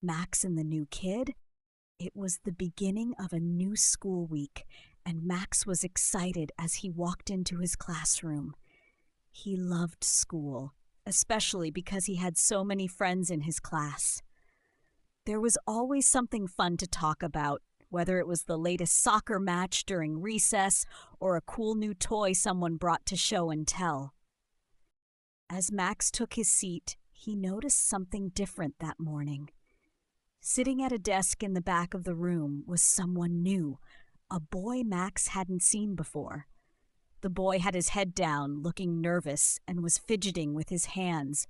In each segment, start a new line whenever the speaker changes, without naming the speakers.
Max and the new kid? It was the beginning of a new school week, and Max was excited as he walked into his classroom. He loved school, especially because he had so many friends in his class. There was always something fun to talk about, whether it was the latest soccer match during recess or a cool new toy someone brought to show and tell. As Max took his seat, he noticed something different that morning. Sitting at a desk in the back of the room was someone new, a boy Max hadn't seen before. The boy had his head down, looking nervous, and was fidgeting with his hands.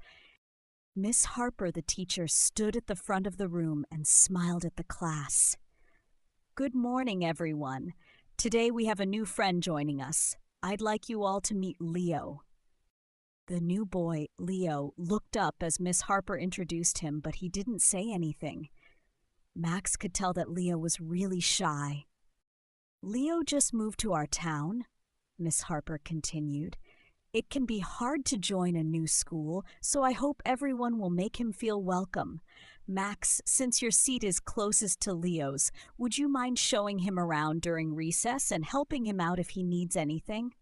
Miss Harper, the teacher, stood at the front of the room and smiled at the class. "Good morning, everyone. Today we have a new friend joining us. I'd like you all to meet Leo." The new boy, Leo, looked up as Miss Harper introduced him, but he didn't say anything. Max could tell that Leo was really shy. "Leo just moved to our town," Miss Harper continued. "It can be hard to join a new school, so I hope everyone will make him feel welcome. Max, since your seat is closest to Leo's, would you mind showing him around during recess and helping him out if he needs anything?"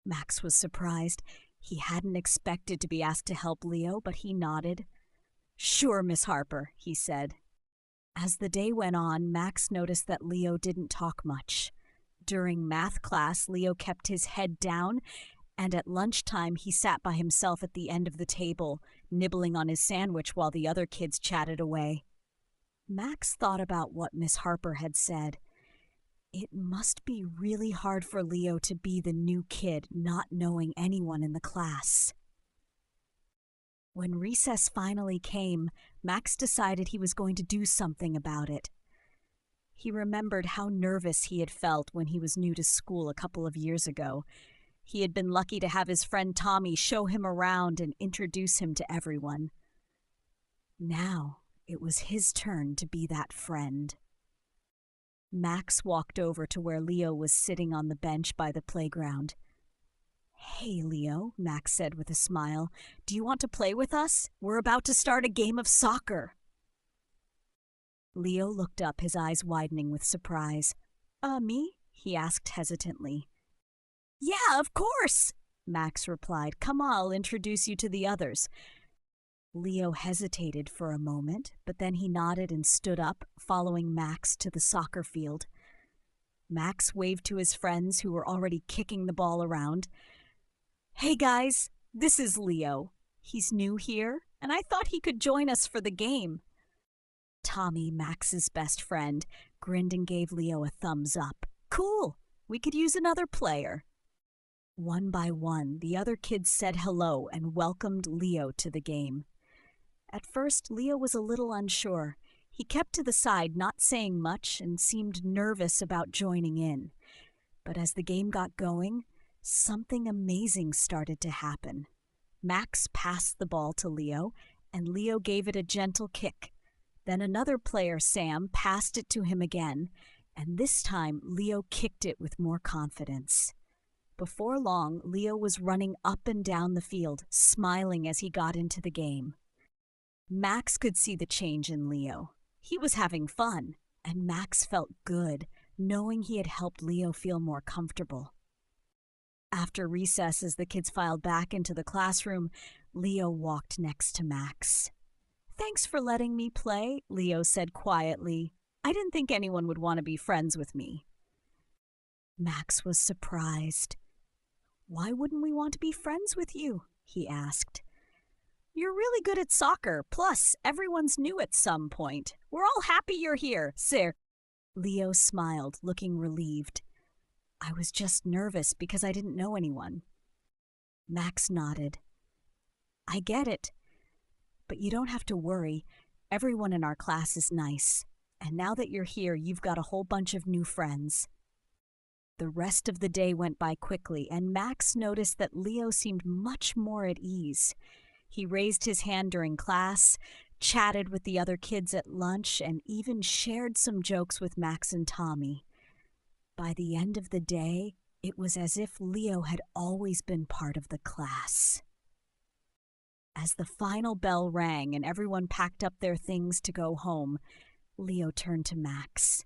Max was surprised. He hadn't expected to be asked to help Leo, but he nodded. "Sure, Miss Harper," he said. As the day went on, Max noticed that Leo didn't talk much. During math class, Leo kept his head down, and at lunchtime he sat by himself at the end of the table, nibbling on his sandwich while the other kids chatted away. Max thought about what Miss Harper had said. It must be really hard for Leo to be the new kid, not knowing anyone in the class. When recess finally came, Max decided he was going to do something about it. He remembered how nervous he had felt when he was new to school a couple of years ago. He had been lucky to have his friend Tommy show him around and introduce him to everyone. Now it was his turn to be that friend. Max walked over to where Leo was sitting on the bench by the playground. "Hey, Leo," Max said with a smile. "Do you want to play with us? We're about to start a game of soccer." Leo looked up, his eyes widening with surprise. Me?" he asked hesitantly. "Yeah, of course," Max replied. "Come on, I'll introduce you to the others." Leo hesitated for a moment, but then he nodded and stood up, following Max to the soccer field. Max waved to his friends who were already kicking the ball around. "Hey guys, this is Leo. He's new here, and I thought he could join us for the game." Tommy, Max's best friend, grinned and gave Leo a thumbs up. "Cool, we could use another player." One by one, the other kids said hello and welcomed Leo to the game. At first, Leo was a little unsure. He kept to the side, not saying much, and seemed nervous about joining in. But as the game got going, something amazing started to happen. Max passed the ball to Leo, and Leo gave it a gentle kick. Then another player, Sam, passed it to him again, and this time Leo kicked it with more confidence. Before long, Leo was running up and down the field, smiling as he got into the game. Max could see the change in Leo. He was having fun, and Max felt good, knowing he had helped Leo feel more comfortable. After recess, as the kids filed back into the classroom, Leo walked next to Max. "Thanks for letting me play," Leo said quietly. "I didn't think anyone would want to be friends with me." Max was surprised. "Why wouldn't we want to be friends with you?" he asked. "You're really good at soccer, plus everyone's new at some point. We're all happy you're here, sir." Leo smiled, looking relieved. "I was just nervous because I didn't know anyone." Max nodded. "I get it. But you don't have to worry. Everyone in our class is nice. And now that you're here, you've got a whole bunch of new friends." The rest of the day went by quickly, and Max noticed that Leo seemed much more at ease. He raised his hand during class, chatted with the other kids at lunch, and even shared some jokes with Max and Tommy. By the end of the day, it was as if Leo had always been part of the class. As the final bell rang and everyone packed up their things to go home, Leo turned to Max.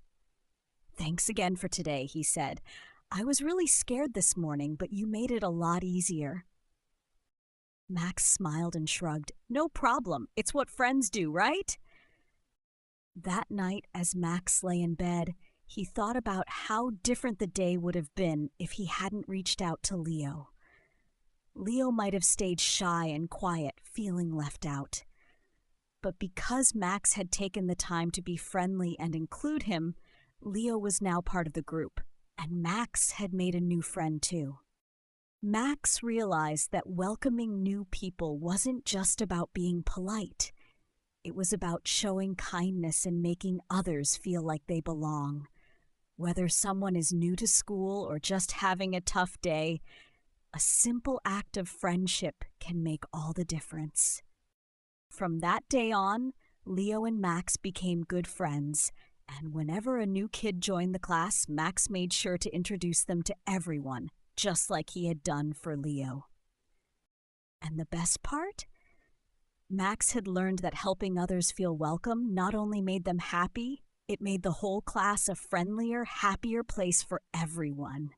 "Thanks again for today," he said. "I was really scared this morning, but you made it a lot easier." Max smiled and shrugged. "No problem. It's what friends do, right?" That night, as Max lay in bed, he thought about how different the day would have been if he hadn't reached out to Leo. Leo might have stayed shy and quiet, feeling left out. But because Max had taken the time to be friendly and include him, Leo was now part of the group, and Max had made a new friend too. Max realized that welcoming new people wasn't just about being polite. It was about showing kindness and making others feel like they belong. Whether someone is new to school or just having a tough day, a simple act of friendship can make all the difference. From that day on, Leo and Max became good friends, and whenever a new kid joined the class, Max made sure to introduce them to everyone, just like he had done for Leo. And the best part? Max had learned that helping others feel welcome not only made them happy, it made the whole class a friendlier, happier place for everyone.